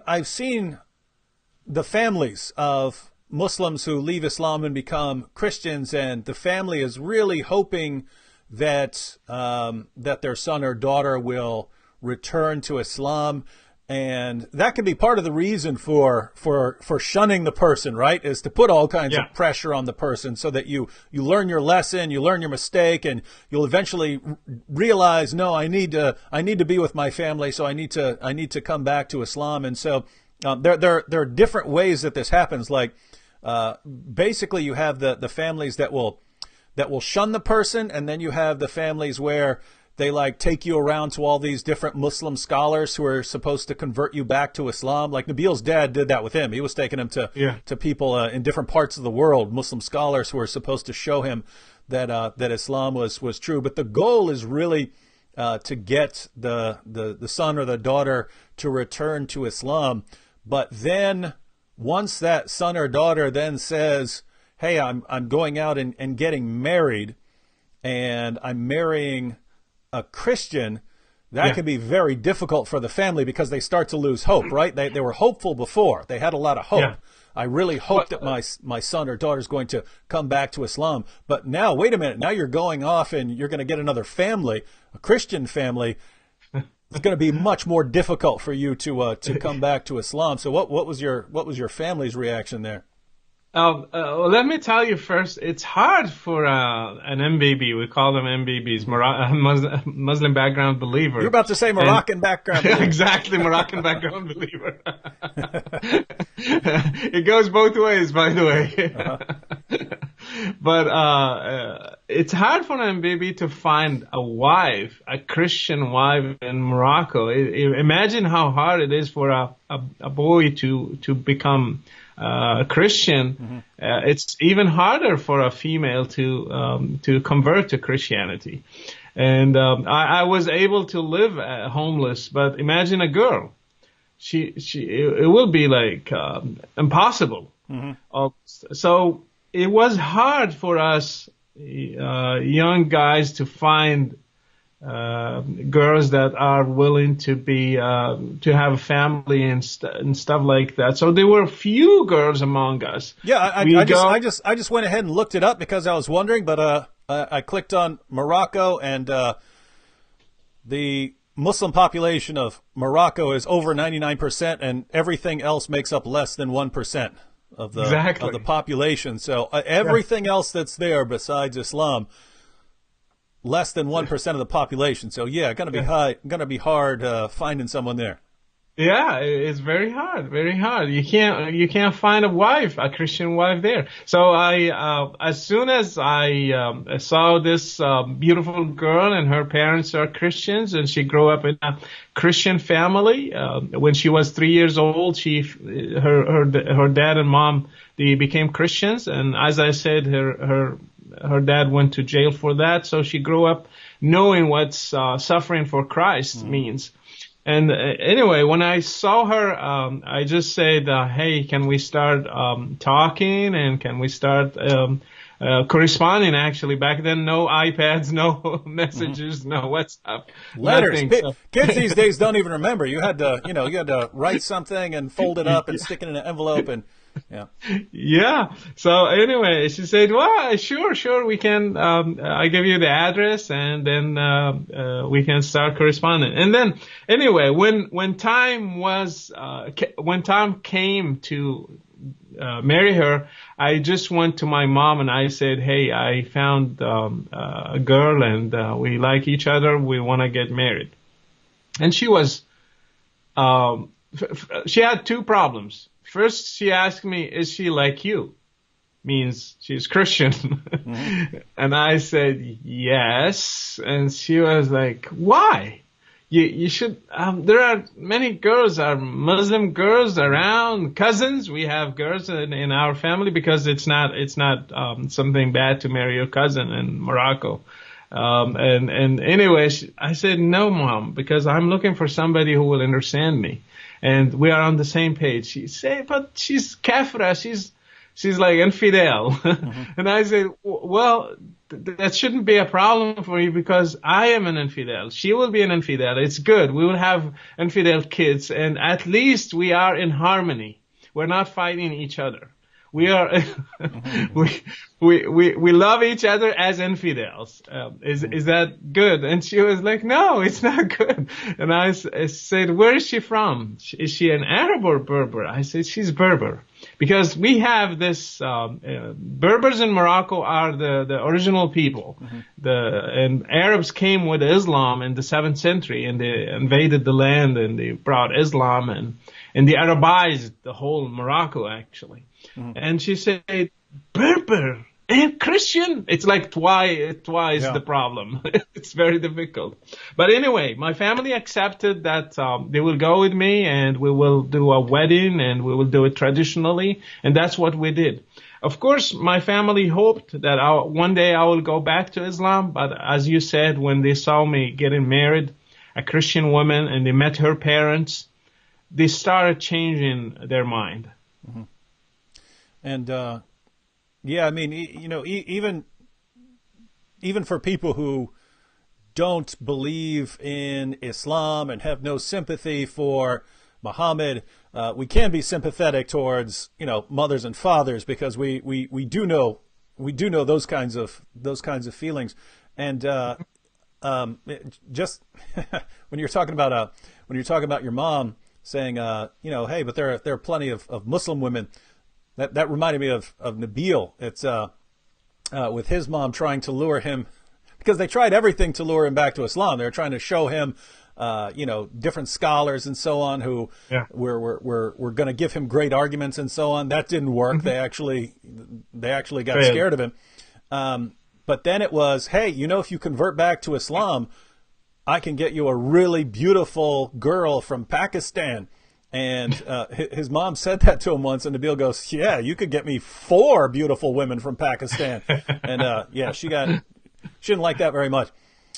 the families of Muslims who leave Islam and become Christians, and the family is really hoping that that their son or daughter will return to Islam. And that can be part of the reason for shunning the person, right? Is to put all kinds of pressure on the person so that you learn your lesson, you learn your mistake, and you'll eventually realize, no, I need to be with my family, so I need to come back to Islam. And so there are different ways that this happens. Like basically, you have the families that will shun the person, and then you have the families where they like take you around to all these different Muslim scholars who are supposed to convert you back to Islam. Like Nabil's dad did that with him. He was taking him to people in different parts of the world, Muslim scholars who are supposed to show him that Islam was true. But the goal is really to get the son or the daughter to return to Islam. But then once that son or daughter then says, hey, I'm going out and getting married, and I'm marrying a Christian, that can be very difficult for the family because they start to lose hope, right? They were hopeful before. They had a lot of hope. Yeah. I really hope that my son or daughter is going to come back to Islam. But now, wait a minute. Now you're going off and you're going to get another family, a Christian family. It's going to be much more difficult for you to come back to Islam. So what was your family's reaction there? Let me tell you first, it's hard for an MBB, we call them MBBs, Muslim background believer. You're about to say Moroccan background believer. Exactly, Moroccan background believer. It goes both ways, by the way. But it's hard for them, baby, to find a wife, a Christian wife in Morocco. Imagine how hard it is for a boy to become a Christian. Mm-hmm. It's even harder for a female to convert to Christianity. And I was able to live homeless, but imagine a girl. It will be like impossible. Mm-hmm. So it was hard for us young guys to find girls that are willing to be to have a family and stuff like that. So there were few girls among us. Yeah, I just went ahead and looked it up because I was wondering, but I clicked on Morocco, and the Muslim population of Morocco is over 99%, and everything else makes up less than 1% of the population. So everything else that's there besides Islam, less than 1% of the population. So yeah, gonna be hard finding someone there. Yeah, it's very hard, very hard. You can't find a Christian wife there. So as soon as I saw this beautiful girl, and her parents are Christians, and she grew up in a Christian family. When she was 3 years old, her dad and mom, they became Christians, and as I said, her dad went to jail for that. So she grew up knowing what suffering for Christ means. And anyway, when I saw her, I just said, hey, can we start talking, and can we start corresponding? Actually, back then, no iPads, no messages, no WhatsApp, letters. Nothing. Kids these days don't even remember. You had to write something and fold it up and stick it in an envelope, and yeah. So anyway, she said, well, sure, we can, I give you the address, and then, we can start corresponding. And then, anyway, when time came to, marry her, I just went to my mom and I said, hey, I found, a girl, and, we like each other. We want to get married. And she was, she had two problems. First, she asked me, is she like you? Means she's Christian. Mm-hmm. And I said, yes. And she was like, why? You should, there are many girls, Muslim girls around, cousins. We have girls in our family, because it's not something bad to marry your cousin in Morocco. And anyway, I said, no, Mom, because I'm looking for somebody who will understand me. And we are on the same page. She said, but she's kafra. She's like infidel. Mm-hmm. And I said, well, that shouldn't be a problem for you, because I am an infidel. She will be an infidel. It's good. We will have infidel kids, and at least we are in harmony. We're not fighting each other. We are, we love each other as infidels. Is that good? And she was like, no, it's not good. And I said, where is she from? Is she an Arab or Berber? I said, she's Berber. Because we have this, Berbers in Morocco are the original people. Mm-hmm. And Arabs came with Islam in the 7th century, and they invaded the land, and they brought Islam, and they Arabized the whole Morocco, actually. Mm-hmm. And she said, Berber and Christian? It's like twice the problem. It's very difficult. But anyway, my family accepted that they will go with me, and we will do a wedding, and we will do it traditionally. And that's what we did. Of course, my family hoped that one day I will go back to Islam. But as you said, when they saw me getting married, a Christian woman, and they met her parents, they started changing their mind. Mm-hmm. And, yeah, I mean, even for people who don't believe in Islam and have no sympathy for Muhammad, we can be sympathetic towards, mothers and fathers, because we do know those kinds of feelings. And, just when you're talking about your mom saying, hey, but there are plenty of Muslim women. That reminded me of Nabil. It's with his mom trying to lure him, because they tried everything to lure him back to Islam. They were trying to show him, different scholars and so on who were going to give him great arguments and so on. That didn't work. Mm-hmm. They actually got scared of him. But then it was, hey, if you convert back to Islam, I can get you a really beautiful girl from Pakistan. And his mom said that to him once, and Nabil goes, yeah, you could get me 4 beautiful women from Pakistan. And she didn't like that very much.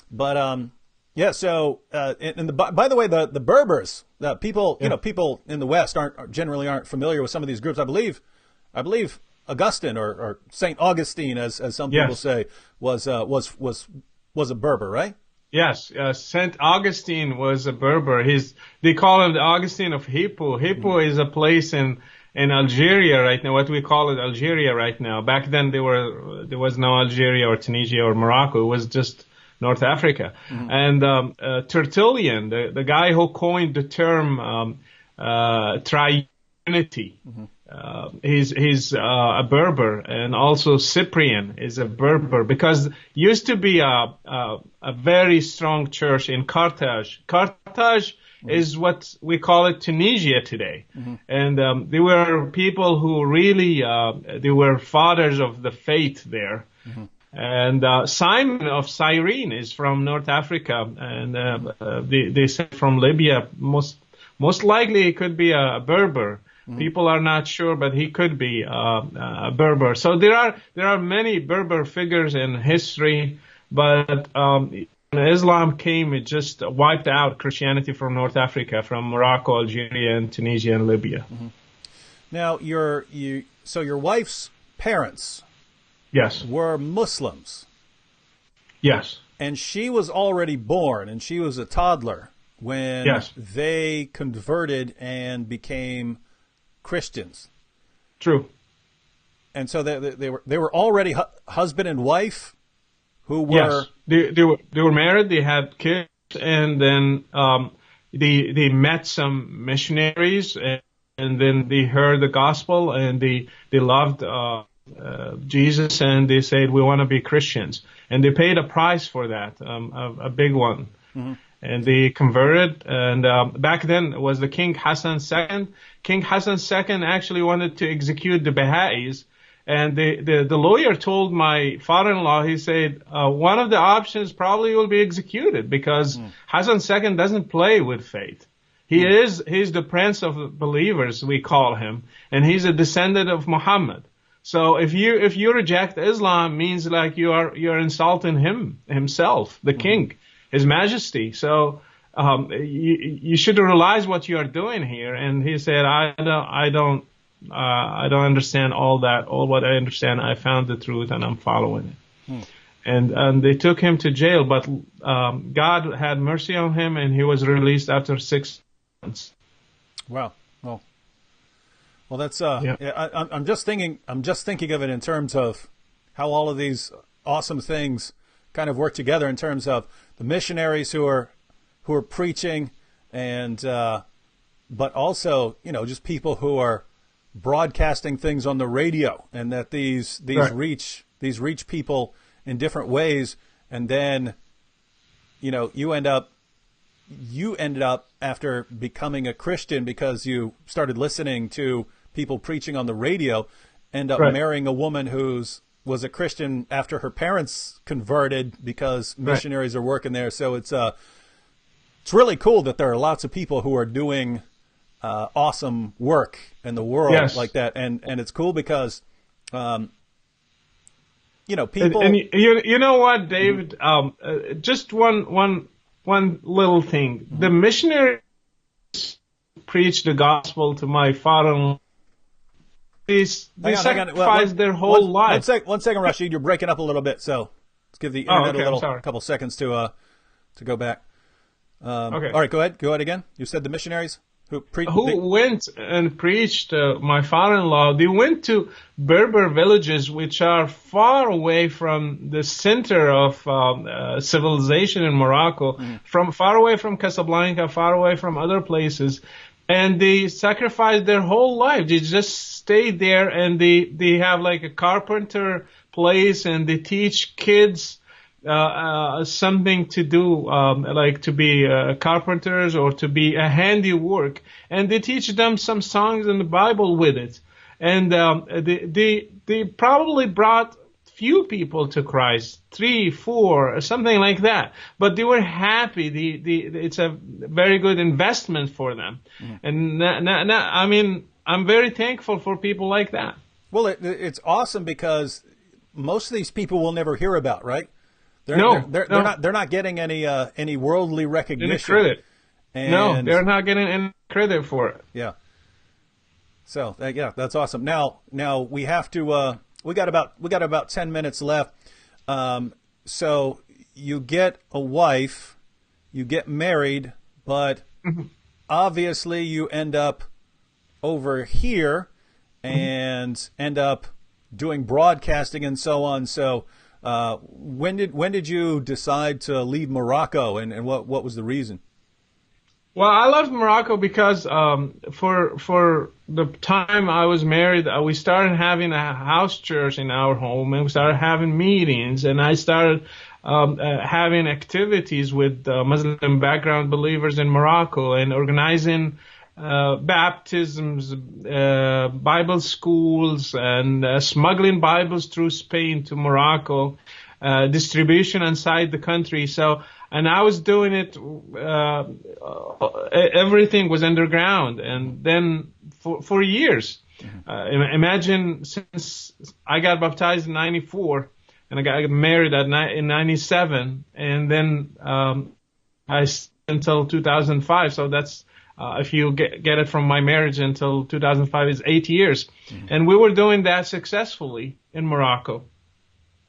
But so by the way, the Berbers, people, people in the West generally aren't familiar with some of these groups. I believe Augustine or Saint Augustine, as some people say, was a Berber, right? Yes, Saint Augustine was a Berber. They call him the Augustine of Hippo. Hippo is a place in Algeria right now, what we call it Algeria right now. Back then there was no Algeria or Tunisia or Morocco. It was just North Africa. Mm-hmm. And Tertullian, the guy who coined the term triunity, mm-hmm. He's a Berber, and also Cyprian is a Berber, because used to be a very strong church in Carthage. Carthage mm-hmm. is what we call it Tunisia today, mm-hmm. and they were people who really they were fathers of the faith there. Mm-hmm. And Simon of Cyrene is from North Africa, and they say from Libya. Most likely it could be a Berber. Mm-hmm. People are not sure, but he could be a Berber. So there are many Berber figures in history, but when Islam came, it just wiped out Christianity from North Africa, from Morocco, Algeria, and Tunisia and Libya. Mm-hmm. Now, your wife's parents, yes, were Muslims. Yes, and she was already born, and she was a toddler when they converted and became Christians. True. And so they were already husband and wife who were... Yes, they were married, they had kids, and then they met some missionaries, and then they heard the gospel, and they loved Jesus, and they said, we want to be Christians. And they paid a price for that, a big one. Mm-hmm. And they converted, and back then it was the King Hassan II. King Hassan II actually wanted to execute the Baha'is, and the lawyer told my father-in-law, he said, one of the options probably will be executed, because Hassan II doesn't play with faith. He's the prince of believers, we call him, and he's a descendant of Muhammad. So if you reject Islam, means like you're insulting himself, the king. His Majesty. So you should realize what you are doing here. And he said, I don't understand all that. All what I understand, I found the truth and I'm following it. And they took him to jail, but God had mercy on him, and he was released after 6 months. Wow. Well, that's I'm just thinking of it in terms of how all of these awesome things kind of work together, in terms of the missionaries who are preaching, and but also just people who are broadcasting things on the radio, and that these reach people in different ways, and then you ended up after becoming a Christian, because you started listening to people preaching on the radio, end up marrying a woman was a Christian after her parents converted, because missionaries are working there. So it's really cool that there are lots of people who are doing awesome work in the world like that, and it's cool because people. And you know what, David? Just one little thing. The missionaries preached the gospel to my father-in-law. They sacrificed their whole life. One second, Rachid, you're breaking up a little bit, so let's give the internet a couple seconds to go back. Okay. All right, go ahead again. You said the missionaries who went and preached. My father-in-law, they went to Berber villages, which are far away from the center of civilization in Morocco, from far away from Casablanca, far away from other places. And they sacrificed their whole life. They just stayed there, and they have like a carpenter place, and they teach kids something to do, like to be carpenters or to be a handiwork. And they teach them some songs in the Bible with it. And they probably brought few people to Christ, 3, 4, or something like that. But they were happy. It's a very good investment for them. And I mean, I'm very thankful for people like that. Well, it's awesome because most of these people will never hear about, right? They're not getting any worldly recognition. Any credit. And, no, they're not getting any credit for it. Yeah. So that's awesome. Now we have to. We got about 10 minutes left. So you get a wife, you get married, but obviously you end up over here and end up doing broadcasting and so on. So when did you decide to leave Morocco, and what was the reason? Well, I left Morocco because for the time I was married, we started having a house church in our home, and we started having meetings, and I started having activities with Muslim background believers in Morocco and organizing baptisms, Bible schools, and smuggling Bibles through Spain to Morocco, distribution inside the country. And I was doing it, everything was underground. And then for years, imagine since I got baptized in 94 and I got married in 97, and then until 2005. So that's, if you get it from my marriage until 2005 is 8 years. And we were doing that successfully in Morocco.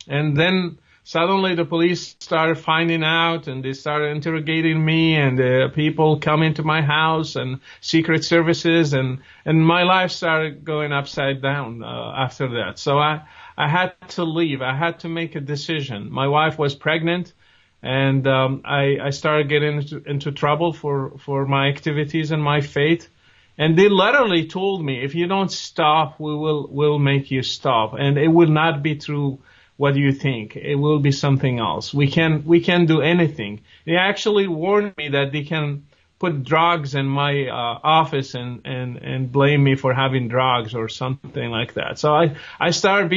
And then suddenly the police started finding out, and they started interrogating me, and people come into my house, and secret services, and my life started going upside down after that. So I had to leave. I had to make a decision. My wife was pregnant, and I started getting into trouble for my activities and my faith. And they literally told me, if you don't stop, we'll make you stop, and it will not be through what do you think? It will be something else. We can do anything. They actually warned me that they can put drugs in my office and blame me for having drugs or something like that. So I started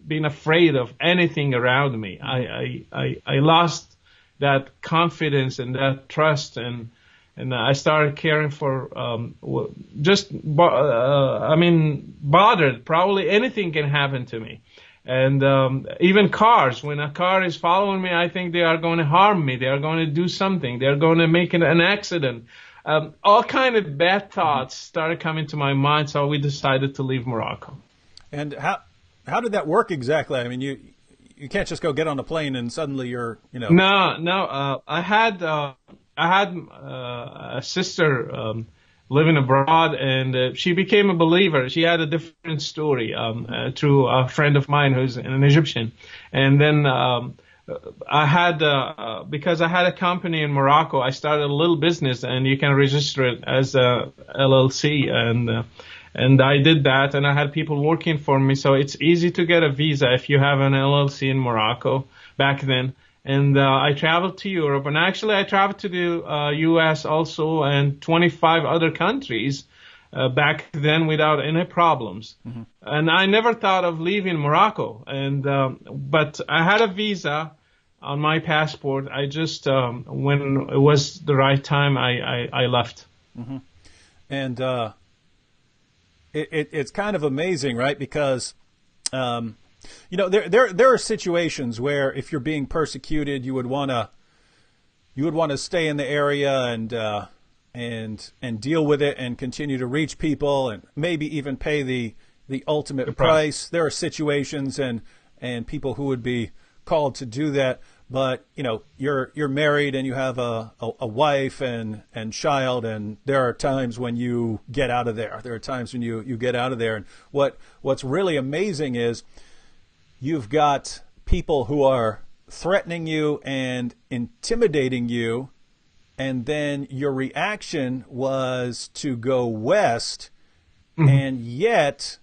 being afraid of anything around me. I lost that confidence and that trust, and I started caring for bothered. Probably anything can happen to me. And even cars, when a car is following me, I think they are going to harm me. They are going to do something. They're going to make an accident. All kind of bad thoughts started coming to my mind, so we decided to leave Morocco. And how did that work exactly? I mean, you can't just go get on a plane and suddenly you're, No. I had a sister living abroad, and she became a believer. She had a different story through a friend of mine who's an Egyptian. And then I had, because I had a company in Morocco, I started a little business, and you can register it as a LLC. And I did that, and I had people working for me. So it's easy to get a visa if you have an LLC in Morocco back then. And I traveled to Europe, and actually I traveled to the U.S. also, and 25 other countries back then without any problems. And I never thought of leaving Morocco. And but I had a visa on my passport. I just when it was the right time, I left. And it's kind of amazing, right? Because there are situations where if you're being persecuted, you would want to stay in the area and deal with it and continue to reach people and maybe even pay the ultimate price. There are situations and people who would be called to do that. But you're married and you have a wife and child, and there are times when you get out of there. There are times when you get out of there. And what's really amazing is you've got people who are threatening you and intimidating you, and then your reaction was to go west, and yet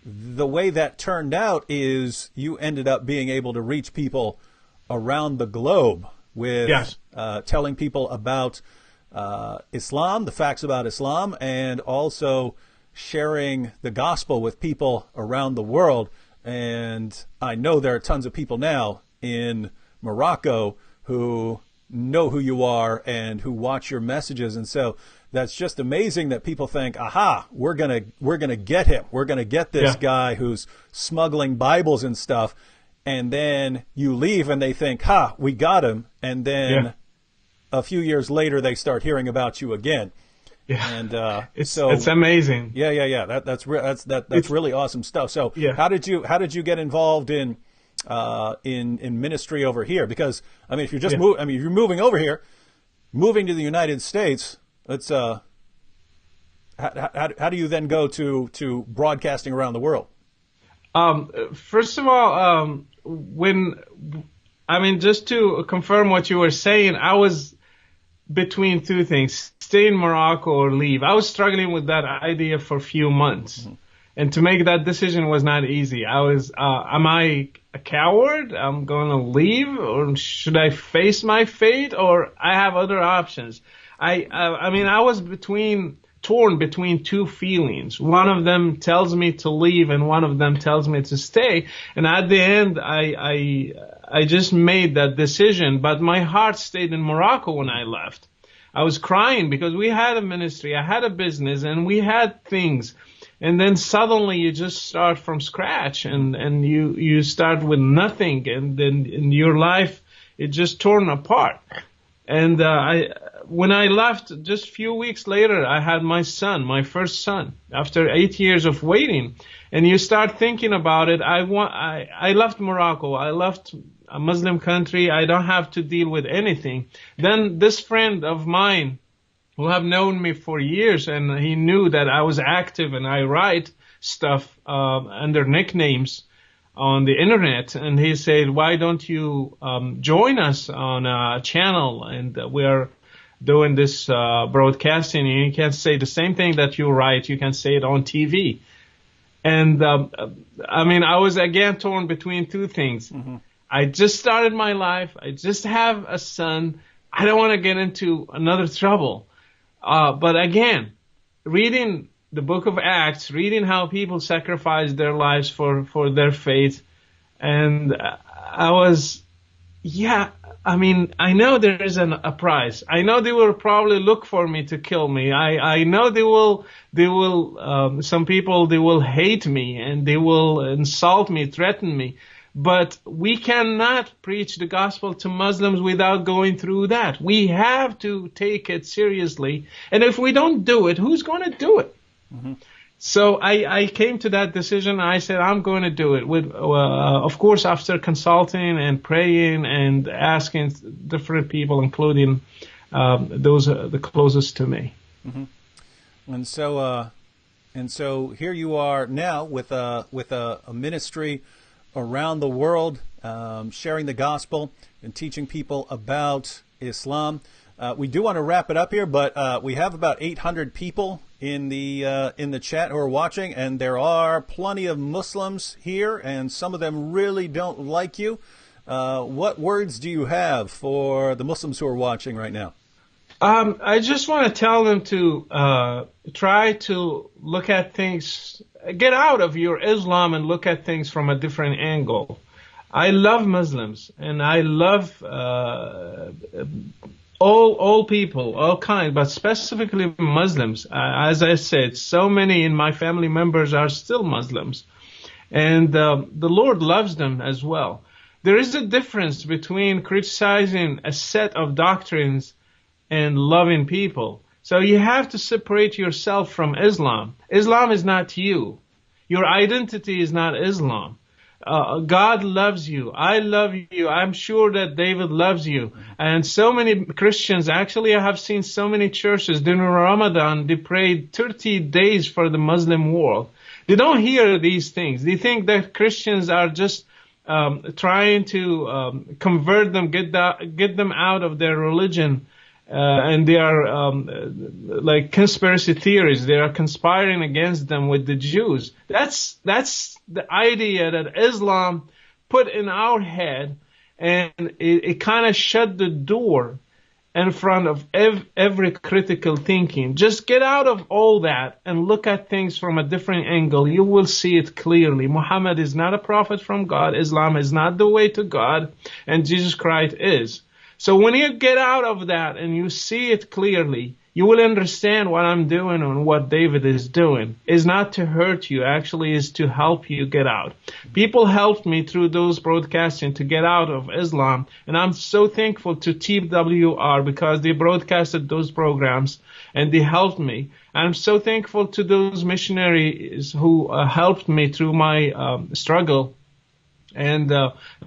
the way that turned out is you ended up being able to reach people around the globe with telling people about Islam, the facts about Islam, and also sharing the gospel with people around the world. And I know there are tons of people now in Morocco who know who you are and who watch your messages. And so that's just amazing that people think, aha, we're gonna get him. We're gonna get this guy who's smuggling Bibles and stuff. And then you leave and they think, ha, we got him. And then a few years later, they start hearing about you again. Yeah. And it's amazing. Yeah. That's really awesome stuff. So how did you get involved in ministry over here? Because I mean, if you're just if you're moving over here, moving to the United States, let's how do you then go to broadcasting around the world? First of all, just to confirm what you were saying, I was between two things: stay in Morocco or leave. I was struggling with that idea for a few months. Mm-hmm. And to make that decision was not easy. I was, am I a coward? I'm going to leave, or should I face my fate, or I have other options? I was torn between two feelings. One of them tells me to leave, and one of them tells me to stay. And at the end, I just made that decision. But my heart stayed in Morocco when I left. I was crying because we had a ministry, I had a business, and we had things. And then suddenly you just start from scratch, and you start with nothing, and then in your life it just torn apart. And when I left, just a few weeks later, I had my son, my first son, after 8 years of waiting. And you start thinking about it. I left Morocco. I left a Muslim country. I don't have to deal with anything. Then this friend of mine, who have known me for years, and he knew that I was active and I write stuff under nicknames on the internet, and he said, why don't you join us on a channel, and we are doing this broadcasting, and you can say the same thing that you write, you can say it on TV. And I was again torn between two things. Mm-hmm. I just started my life, I just have a son, I don't want to get into another trouble. But again, reading the book of Acts, reading how people sacrifice their lives for their faith, and I know there is a price. I know they will probably look for me to kill me. I know they will, some people, they will hate me and they will insult me, threaten me. But we cannot preach the gospel to Muslims without going through that. We have to take it seriously. And if we don't do it, who's going to do it? Mm-hmm. So I came to that decision. I said, I'm going to do it. With, of course, after consulting and praying and asking different people, including those the closest to me. Mm-hmm. And so here you are now with a ministry around the world, sharing the gospel and teaching people about Islam. We do want to wrap it up here, but we have about 800 people in the chat who are watching, and there are plenty of Muslims here, and some of them really don't like you. What words do you have for the Muslims who are watching right now? I just want to tell them to try to look at things, get out of your Islam and look at things from a different angle. I love Muslims, and I love all people, all kinds, but specifically Muslims. As I said, so many in my family members are still Muslims, and the Lord loves them as well. There is a difference between criticizing a set of doctrines and loving people. So you have to separate yourself from Islam. Islam is not you. Your identity is not Islam. God loves you. I love you. I'm sure that David loves you. And so many Christians, actually I have seen so many churches during Ramadan, they prayed 30 days for the Muslim world. They don't hear these things. They think that Christians are just trying to convert them, get them out of their religion. And they are like conspiracy theories. They are conspiring against them with the Jews. That's the idea that Islam put in our head, and it kind of shut the door in front of every critical thinking. Just get out of all that and look at things from a different angle. You will see it clearly. Muhammad is not a prophet from God. Islam is not the way to God, and Jesus Christ is. So when you get out of that and you see it clearly, you will understand what I'm doing and what David is doing. Is not to hurt you, actually is to help you get out. People helped me through those broadcasting to get out of Islam, and I'm so thankful to TWR because they broadcasted those programs and they helped me. And I'm so thankful to those missionaries who helped me through my struggle. And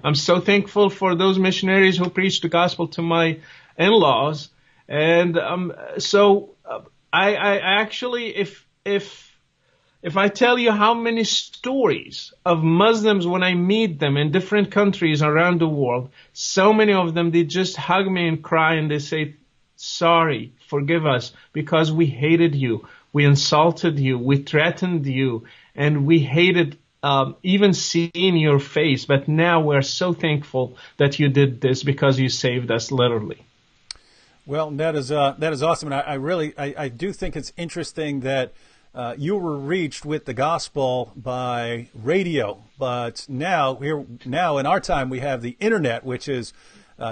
I'm so thankful for those missionaries who preached the gospel to my in-laws. And I actually, if I tell you how many stories of Muslims when I meet them in different countries around the world, so many of them, they just hug me and cry and they say, sorry, forgive us, because we hated you, we insulted you, we threatened you, and we hated even seeing your face. But now we're so thankful that you did this because you saved us, literally. Well, that is awesome, and I do think it's interesting that you were reached with the gospel by radio, but now in our time we have the internet, which is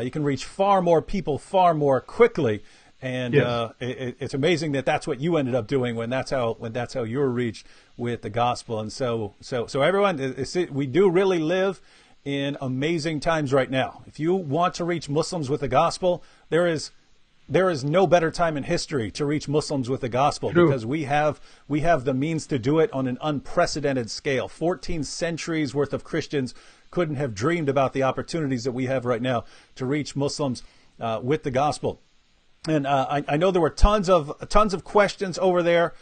you can reach far more people far more quickly, and yes. It's amazing that that's what you ended up doing when that's how you were reached with the gospel. And so everyone, we do really live in amazing times right now. If you want to reach Muslims with the gospel, there is no better time in history to reach Muslims with the gospel. True. Because we have the means to do it on an unprecedented scale. 14 centuries worth of Christians couldn't have dreamed about the opportunities that we have right now to reach Muslims with the gospel. And I know there were tons of questions over there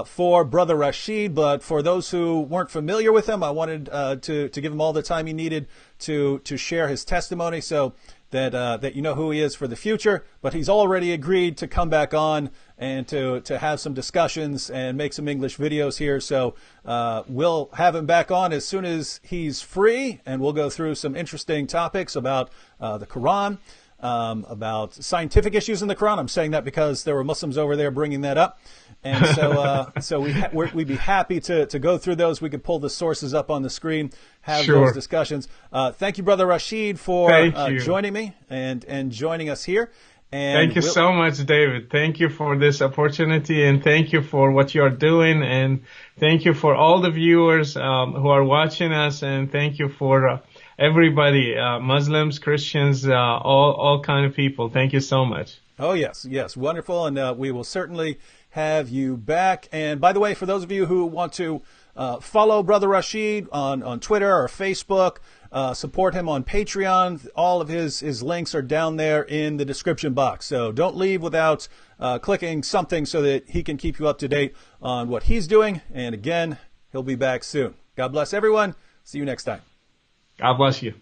for Brother Rachid, but for those who weren't familiar with him, I wanted to give him all the time he needed to share his testimony, so that you know who he is for the future. But he's already agreed to come back on and to have some discussions and make some English videos here. So we'll have him back on as soon as he's free, and we'll go through some interesting topics about the Quran, about scientific issues in the Quran. I'm saying that because there were Muslims over there bringing that up. And so we'd be happy to go through those. We could pull the sources up on the screen, have those discussions. Thank you, Brother Rachid, for joining me and joining us here. And thank you so much, David. Thank you for this opportunity, and thank you for what you are doing, and thank you for all the viewers who are watching us, and thank you for everybody, Muslims, Christians, all kind of people. Thank you so much. Oh, yes, wonderful, and we will certainly have you back. And by the way, for those of you who want to follow Brother Rachid on Twitter or Facebook, support him on Patreon, all of his links are down there in the description box. So don't leave without clicking something so that he can keep you up to date on what he's doing. And again, he'll be back soon. God bless everyone. See you next time. God bless you.